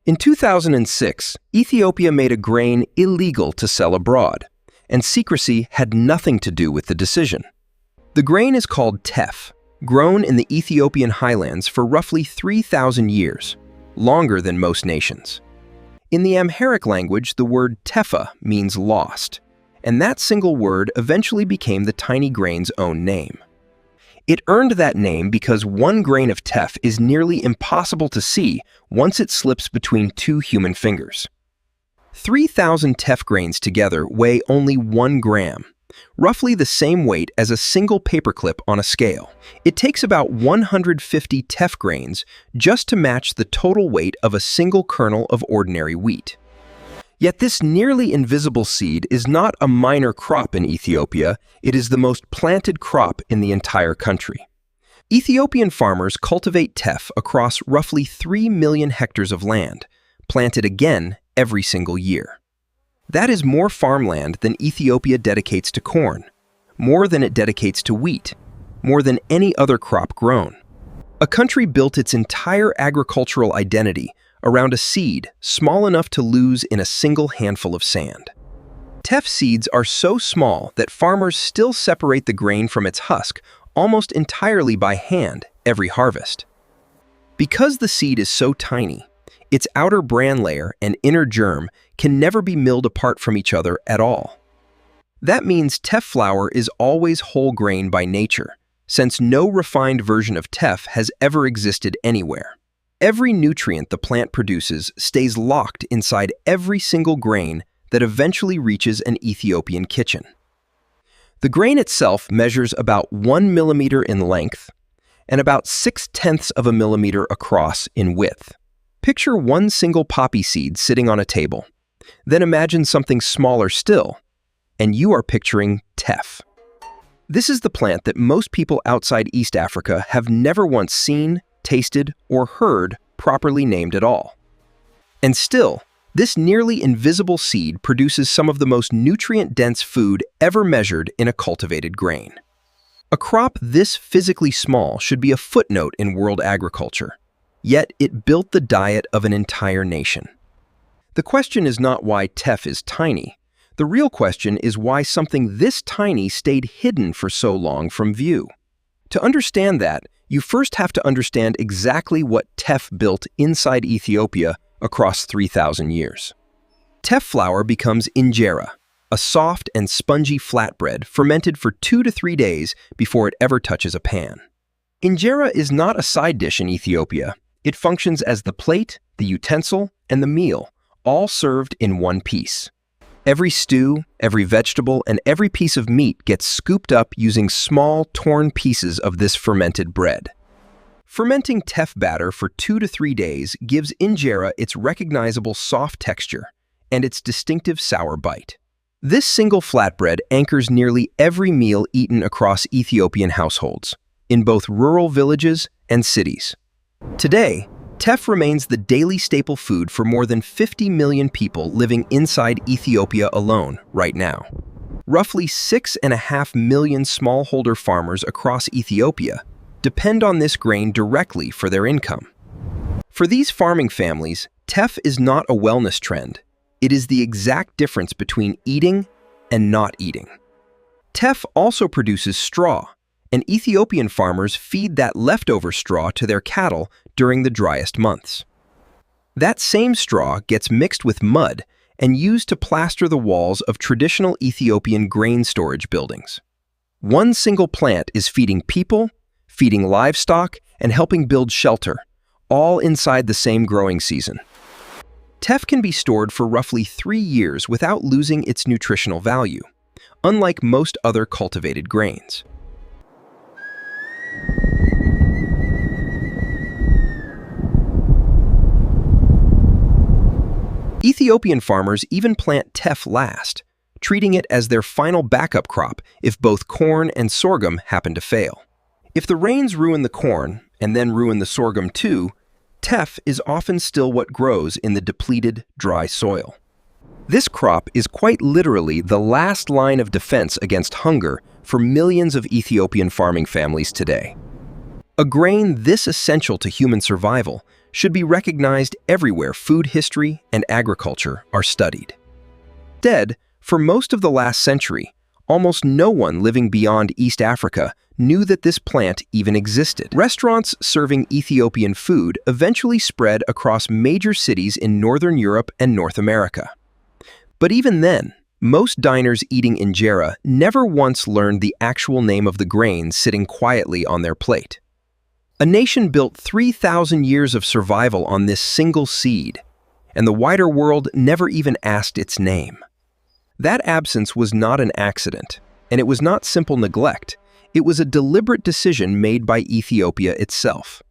In 2006, Ethiopia made a grain illegal to sell abroad, and secrecy had nothing to do with the decision. The grain is called teff, grown in the Ethiopian highlands for roughly 3,000 years, longer than most nations. In the Amharic language, the word teffa means lost, and that single word eventually became the tiny grain's own name. It earned that name because one grain of teff is nearly impossible to see once it slips between two human fingers. 3,000 teff grains together weigh only 1 gram, roughly the same weight as a single paperclip on a scale. It takes about 150 teff grains just to match the total weight of a single kernel of ordinary wheat. Yet this nearly invisible seed is not a minor crop in Ethiopia, it is the most planted crop in the entire country. Ethiopian farmers cultivate teff across roughly 3 million hectares of land, planted again every single year. That is more farmland than Ethiopia dedicates to corn, more than it dedicates to wheat, more than any other crop grown. A country built its entire agricultural identity around a seed small enough to lose in a single handful of sand. Teff seeds are so small that farmers still separate the grain from its husk almost entirely by hand every harvest. Because the seed is so tiny, its outer bran layer and inner germ can never be milled apart from each other at all. That means teff flour is always whole grain by nature, since no refined version of teff has ever existed anywhere. Every nutrient the plant produces stays locked inside every single grain that eventually reaches an Ethiopian kitchen. The grain itself measures about 1 millimeter in length and about 0.6 of a millimeter across in width. Picture one single poppy seed sitting on a table. Then imagine something smaller still, and you are picturing teff. This is the plant that most people outside East Africa have never once seen, tasted, or heard properly named at all. And still, this nearly invisible seed produces some of the most nutrient-dense food ever measured in a cultivated grain. A crop this physically small should be a footnote in world agriculture, yet it built the diet of an entire nation. The question is not why teff is tiny. The real question is why something this tiny stayed hidden for so long from view. To understand that, you first have to understand exactly what teff built inside Ethiopia across 3,000 years. Teff flour becomes injera, a soft and spongy flatbread fermented for 2 to 3 days before it ever touches a pan. Injera is not a side dish in Ethiopia. It functions as the plate, the utensil, and the meal, all served in one piece. Every stew, every vegetable, and every piece of meat gets scooped up using small, torn pieces of this fermented bread. Fermenting teff batter for 2 to 3 days gives injera its recognizable soft texture and its distinctive sour bite. This single flatbread anchors nearly every meal eaten across Ethiopian households, in both rural villages and cities. Today, teff remains the daily staple food for more than 50 million people living inside Ethiopia alone right now. Roughly 6.5 million smallholder farmers across Ethiopia depend on this grain directly for their income. For these farming families, teff is not a wellness trend. It is the exact difference between eating and not eating. Teff also produces straw, and Ethiopian farmers feed that leftover straw to their cattle during the driest months. That same straw gets mixed with mud and used to plaster the walls of traditional Ethiopian grain storage buildings. One single plant is feeding people, feeding livestock, and helping build shelter, all inside the same growing season. Teff can be stored for roughly 3 years without losing its nutritional value, unlike most other cultivated grains. Ethiopian farmers even plant teff last, treating it as their final backup crop if both corn and sorghum happen to fail. If the rains ruin the corn and then ruin the sorghum too, teff is often still what grows in the depleted, dry soil. This crop is quite literally the last line of defense against hunger for millions of Ethiopian farming families today. A grain this essential to human survival should be recognized everywhere food history and agriculture are studied. Instead, for most of the last century, almost no one living beyond East Africa knew that this plant even existed. Restaurants serving Ethiopian food eventually spread across major cities in Northern Europe and North America. But even then, most diners eating injera never once learned the actual name of the grain sitting quietly on their plate. A nation built 3,000 years of survival on this single seed, and the wider world never even asked its name. That absence was not an accident, and it was not simple neglect. It was a deliberate decision made by Ethiopia itself.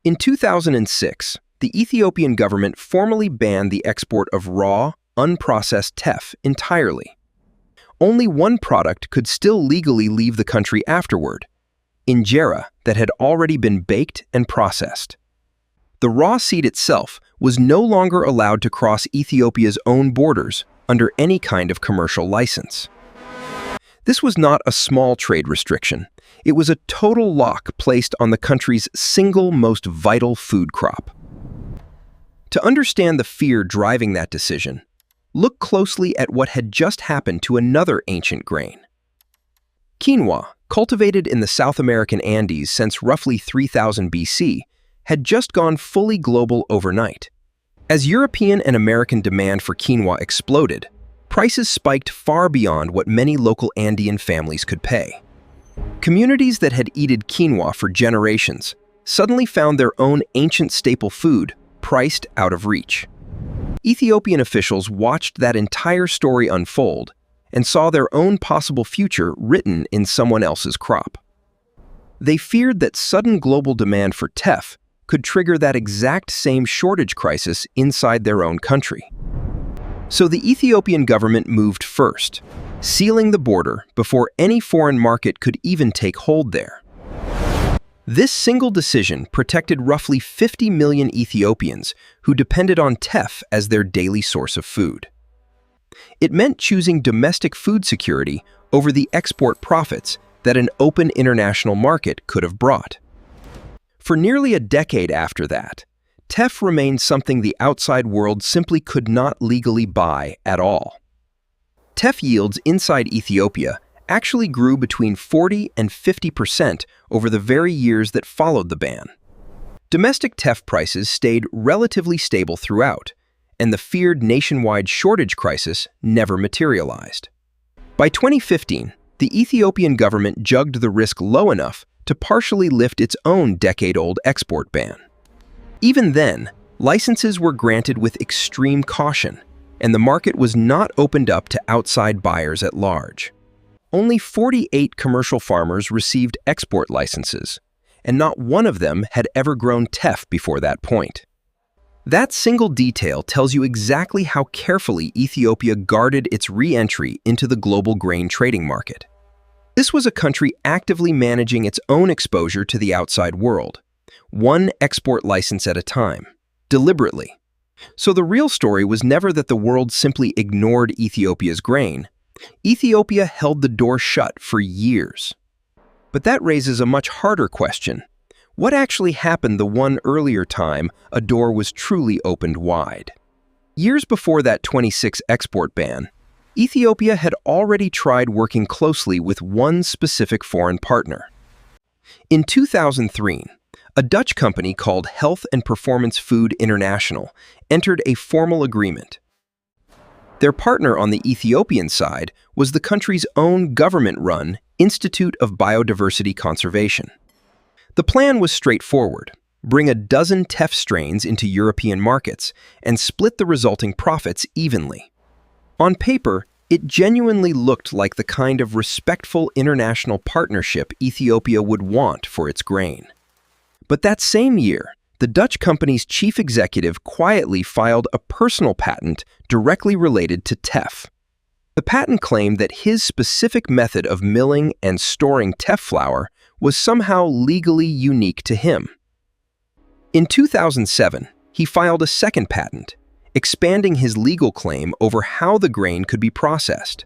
In 2006, the Ethiopian government formally banned the export of raw, unprocessed teff entirely. Only one product could still legally leave the country afterward: injera that had already been baked and processed. The raw seed itself was no longer allowed to cross Ethiopia's own borders under any kind of commercial license. This was not a small trade restriction. It was a total lock placed on the country's single most vital food crop. To understand the fear driving that decision, look closely at what had just happened to another ancient grain. Quinoa, cultivated in the South American Andes since roughly 3000 BC, had just gone fully global overnight. As European and American demand for quinoa exploded, prices spiked far beyond what many local Andean families could pay. Communities that had eaten quinoa for generations suddenly found their own ancient staple food priced out of reach. Ethiopian officials watched that entire story unfold and saw their own possible future written in someone else's crop. They feared that sudden global demand for teff could trigger that exact same shortage crisis inside their own country. So the Ethiopian government moved first, sealing the border before any foreign market could even take hold there. This single decision protected roughly 50 million Ethiopians who depended on teff as their daily source of food. It meant choosing domestic food security over the export profits that an open international market could have brought. For nearly a decade after that, teff remained something the outside world simply could not legally buy at all. Teff yields inside Ethiopia actually grew between 40% and 50% over the very years that followed the ban. Domestic teff prices stayed relatively stable throughout, and the feared nationwide shortage crisis never materialized. By 2015, the Ethiopian government jugged the risk low enough to partially lift its own decade-old export ban. Even then, licenses were granted with extreme caution, and the market was not opened up to outside buyers at large. Only 48 commercial farmers received export licenses, and not one of them had ever grown teff before that point. That single detail tells you exactly how carefully Ethiopia guarded its re-entry into the global grain trading market. This was a country actively managing its own exposure to the outside world, one export license at a time, deliberately. So the real story was never that the world simply ignored Ethiopia's grain. Ethiopia held the door shut for years. But that raises a much harder question. What actually happened the one earlier time a door was truly opened wide? Years before that 26 export ban, Ethiopia had already tried working closely with one specific foreign partner. In 2003, a Dutch company called Health and Performance Food International entered a formal agreement. Their partner on the Ethiopian side was the country's own government-run Institute of Biodiversity Conservation. The plan was straightforward: bring a dozen teff strains into European markets and split the resulting profits evenly. On paper, it genuinely looked like the kind of respectful international partnership Ethiopia would want for its grain. But that same year, the Dutch company's chief executive quietly filed a personal patent directly related to teff. The patent claimed that his specific method of milling and storing teff flour was somehow legally unique to him. In 2007, he filed a second patent, expanding his legal claim over how the grain could be processed.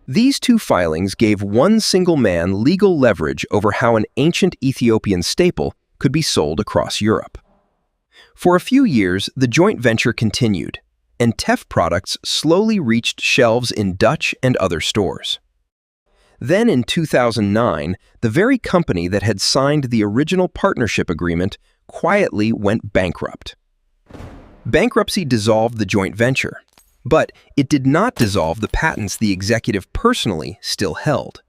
These two filings gave one single man legal leverage over how an ancient Ethiopian staple could be sold across Europe. For a few years, the joint venture continued, and Teff products slowly reached shelves in Dutch and other stores. Then in 2009, the very company that had signed the original partnership agreement quietly went bankrupt. Bankruptcy dissolved the joint venture, but it did not dissolve the patents the executive personally still held.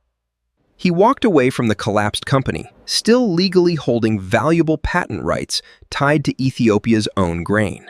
He walked away from the collapsed company, still legally holding valuable patent rights tied to Ethiopia's own grain.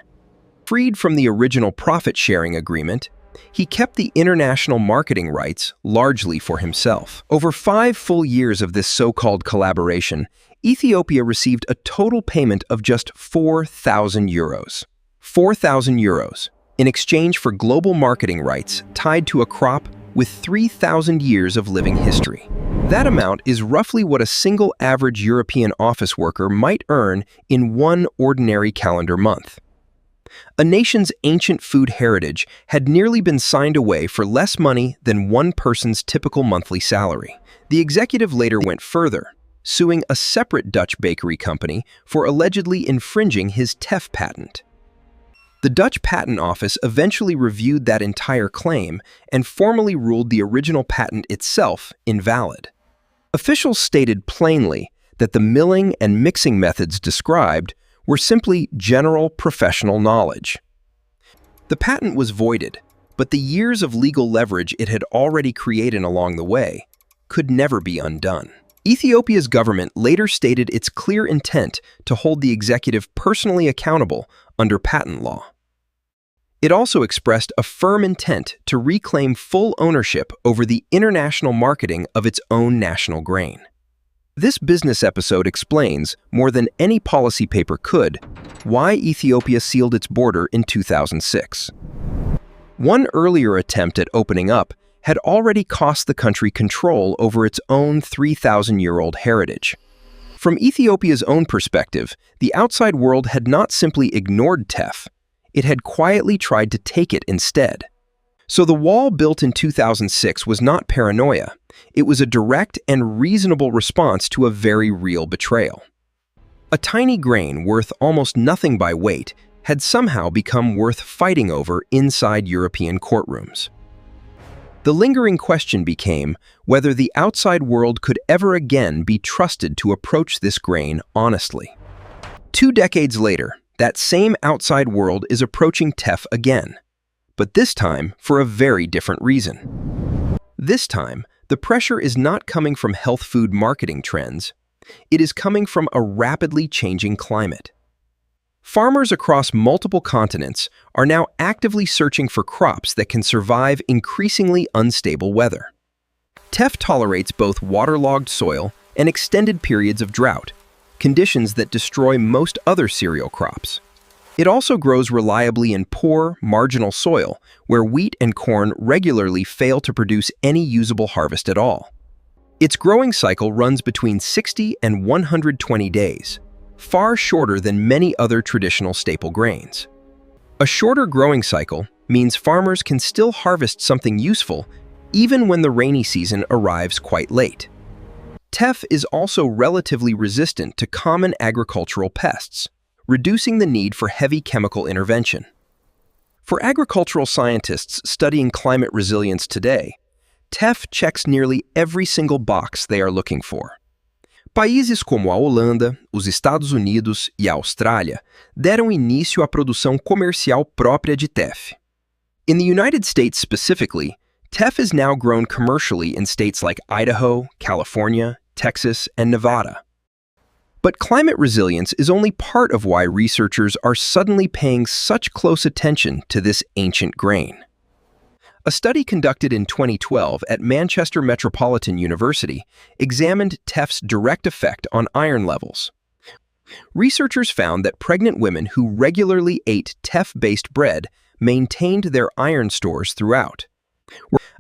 Freed from the original profit-sharing agreement, he kept the international marketing rights largely for himself. Over 5 full years of this so-called collaboration, Ethiopia received a total payment of just 4,000 euros. 4,000 euros in exchange for global marketing rights tied to a crop with 3,000 years of living history. That amount is roughly what a single average European office worker might earn in one ordinary calendar month. A nation's ancient food heritage had nearly been signed away for less money than one person's typical monthly salary. The executive later went further, suing a separate Dutch bakery company for allegedly infringing his Teff patent. The Dutch Patent Office eventually reviewed that entire claim and formally ruled the original patent itself invalid. Officials stated plainly that the milling and mixing methods described were simply general professional knowledge. The patent was voided, but the years of legal leverage it had already created along the way could never be undone. Ethiopia's government later stated its clear intent to hold the executive personally accountable under patent law. It also expressed a firm intent to reclaim full ownership over the international marketing of its own national grain. This business episode explains, more than any policy paper could, why Ethiopia sealed its border in 2006. One earlier attempt at opening up had already cost the country control over its own 3,000-year-old heritage. From Ethiopia's own perspective, the outside world had not simply ignored Teff, it had quietly tried to take it instead. So the wall built in 2006 was not paranoia. It was a direct and reasonable response to a very real betrayal. A tiny grain worth almost nothing by weight had somehow become worth fighting over inside European courtrooms. The lingering question became whether the outside world could ever again be trusted to approach this grain honestly. 2 decades later, that same outside world is approaching Teff again, but this time for a very different reason. This time, the pressure is not coming from health food marketing trends. It is coming from a rapidly changing climate. Farmers across multiple continents are now actively searching for crops that can survive increasingly unstable weather. Teff tolerates both waterlogged soil and extended periods of drought, conditions that destroy most other cereal crops. It also grows reliably in poor, marginal soil, where wheat and corn regularly fail to produce any usable harvest at all. Its growing cycle runs between 60 and 120 days, far shorter than many other traditional staple grains. A shorter growing cycle means farmers can still harvest something useful even when the rainy season arrives quite late. Teff is also relatively resistant to common agricultural pests, reducing the need for heavy chemical intervention. For agricultural scientists studying climate resilience today, Teff checks nearly every single box they are looking for. Países como a Holanda, os Estados Unidos e a Austrália deram início à produção comercial própria de Teff. In the United States specifically, Teff is now grown commercially in states like Idaho, California, Texas, and Nevada. But climate resilience is only part of why researchers are suddenly paying such close attention to this ancient grain. A study conducted in 2012 at Manchester Metropolitan University examined Teff's direct effect on iron levels. Researchers found that pregnant women who regularly ate Teff-based bread maintained their iron stores throughout.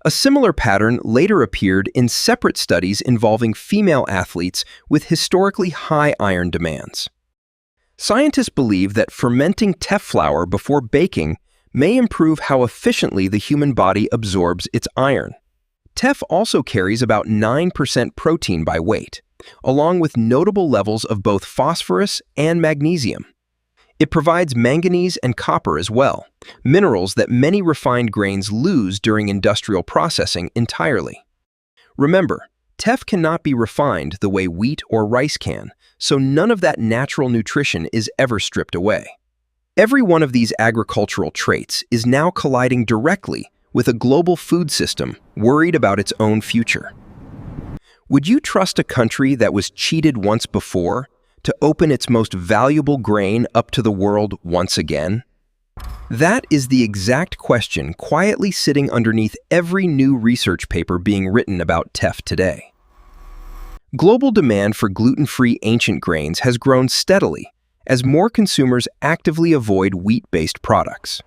A similar pattern later appeared in separate studies involving female athletes with historically high iron demands. Scientists believe that fermenting Teff flour before baking may improve how efficiently the human body absorbs its iron. Teff also carries about 9% protein by weight, along with notable levels of both phosphorus and magnesium. It provides manganese and copper as well, minerals that many refined grains lose during industrial processing entirely. Remember, teff cannot be refined the way wheat or rice can, so none of that natural nutrition is ever stripped away. Every one of these agricultural traits is now colliding directly with a global food system worried about its own future. Would you trust a country that was cheated once before to open its most valuable grain up to the world once again? That is the exact question quietly sitting underneath every new research paper being written about teff today. Global demand for gluten-free ancient grains has grown steadily as more consumers actively avoid wheat-based products.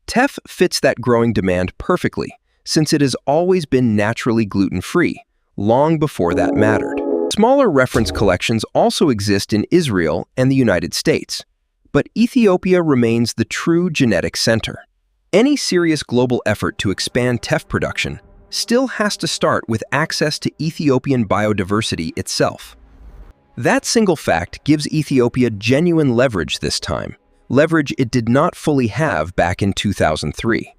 Teff fits that growing demand perfectly, since it has always been naturally gluten-free, long before that mattered. Smaller reference collections also exist in Israel and the United States, but Ethiopia remains the true genetic center. Any serious global effort to expand teff production still has to start with access to Ethiopian biodiversity itself. That single fact gives Ethiopia genuine leverage this time, leverage it did not fully have back in 2003.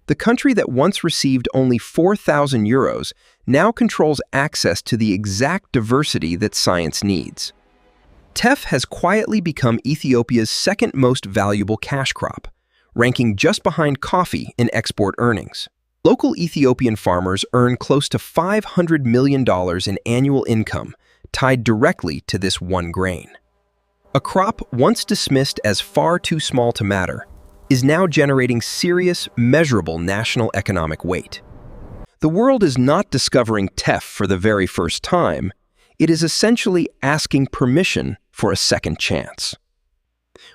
The country that once received only 4,000 euros now controls access to the exact diversity that science needs. Teff has quietly become Ethiopia's second most valuable cash crop, ranking just behind coffee in export earnings. Local Ethiopian farmers earn close to $500 million in annual income tied directly to this one grain. A crop once dismissed as far too small to matter is now generating serious, measurable national economic weight. The world is not discovering teff for the very first time. It is essentially asking permission for a second chance.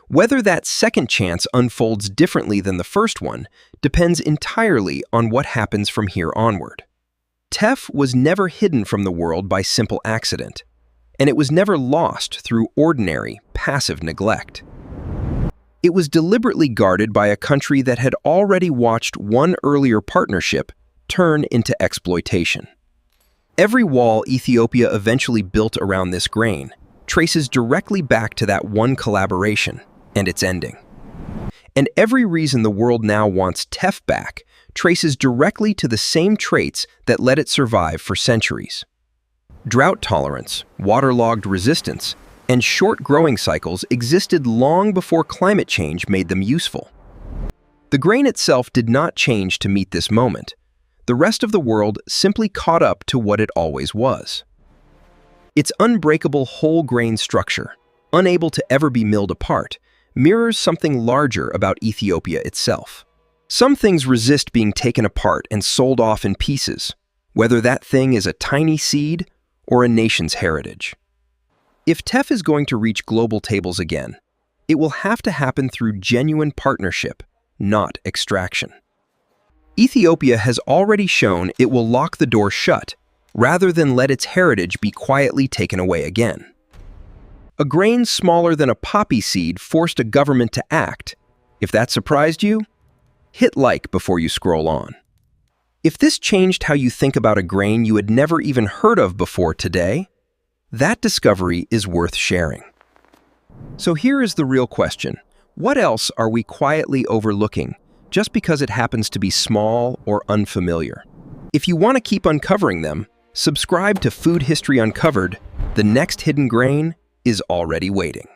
Whether that second chance unfolds differently than the first one depends entirely on what happens from here onward. Teff was never hidden from the world by simple accident, and it was never lost through ordinary, passive neglect. It was deliberately guarded by a country that had already watched one earlier partnership turn into exploitation. Every wall Ethiopia eventually built around this grain traces directly back to that one collaboration and its ending. And every reason the world now wants teff back traces directly to the same traits that let it survive for centuries. Drought tolerance, waterlogged resistance, and short growing cycles existed long before climate change made them useful. The grain itself did not change to meet this moment. The rest of the world simply caught up to what it always was. Its unbreakable whole grain structure, unable to ever be milled apart, mirrors something larger about Ethiopia itself. Some things resist being taken apart and sold off in pieces, whether that thing is a tiny seed or a nation's heritage. If teff is going to reach global tables again, it will have to happen through genuine partnership, not extraction. Ethiopia has already shown it will lock the door shut rather than let its heritage be quietly taken away again. A grain smaller than a poppy seed forced a government to act. If that surprised you, hit like before you scroll on. If this changed how you think about a grain you had never even heard of before today, that discovery is worth sharing. So here is the real question. What else are we quietly overlooking just because it happens to be small or unfamiliar? If you want to keep uncovering them, subscribe to Food History Uncovered. The next hidden grain is already waiting.